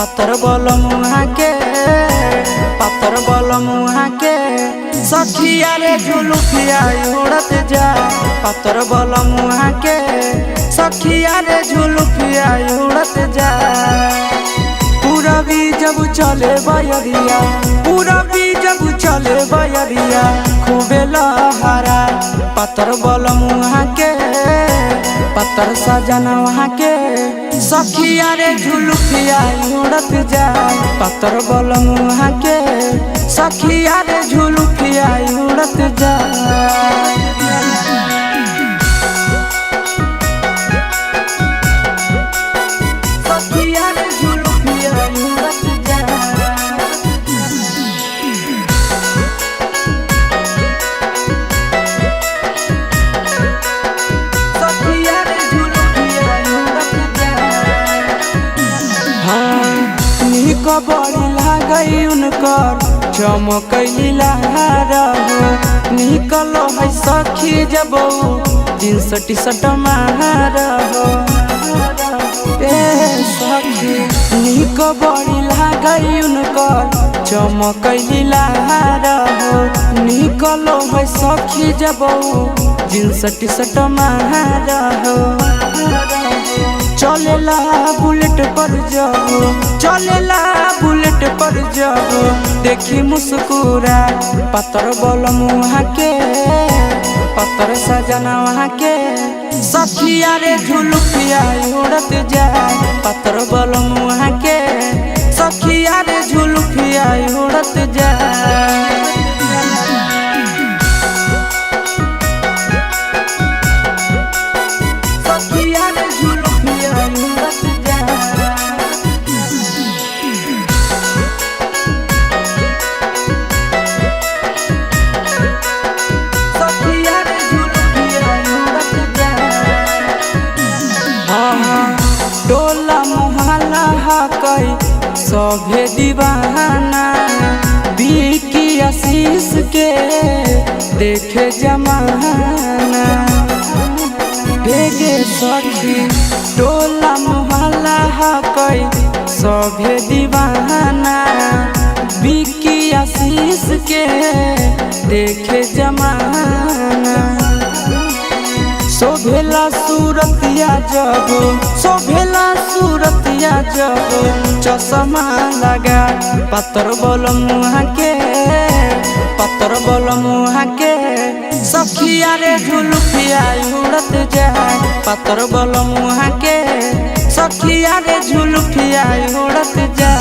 पातर बल मुहा के पातर बल मुहा के सखिया रे झुलुकिया उड़त जा पातर बल मुहा के सखिया रे झुलुकिया उड़त जा पूरबी जब चले बयरिया पूरबी जब चले बयरिया खूबे लहरा पातर बल मुहा के पत्थर सजन वहाँ के सखिया रे झुलुकिया उड़त जा पत्थर बल मुहा के सखिया रे झुलुकिया उड़त जा सखिया रे झुलुकिया उड़त जा बड़ी लागई उनकर चमकैली लहरा हो निकलो है सखी जब जींस टी शर्ट मारा हो सखी निक बड़ी लागई उनकर चमकैली लहरा हो निकलो है सखी जब जींस टी शर्ट मारा हो चलेला बुलेट पर जाओ चलेला बुलेट पर जाओ देखी मुस्कुरा पत्थर बल मुहा के पत्थर सजना वहाँ के सखिया रे झुलुकिया उड़त जा पत्थर बल मुहा के सखिया रे झुलुकिया उड़त जा टोला मोहल्ला हकई सभे दीवाना बिकी आशीष के देखे जमाना भेगे सखी टोला मोहल्ला हकई सभे दीवाना बिकी आशीष के देखे जमाना शोभेला सूरतिया जब शोभेला सूरतिया जब चश्मा लगा पत्थर बल मुहा के पत्थर बल मुहा के सखिया रे झुलुकिया उड़त जा पत्थर बल मुहा के सखिया रे झुलुकिया उड़त जा।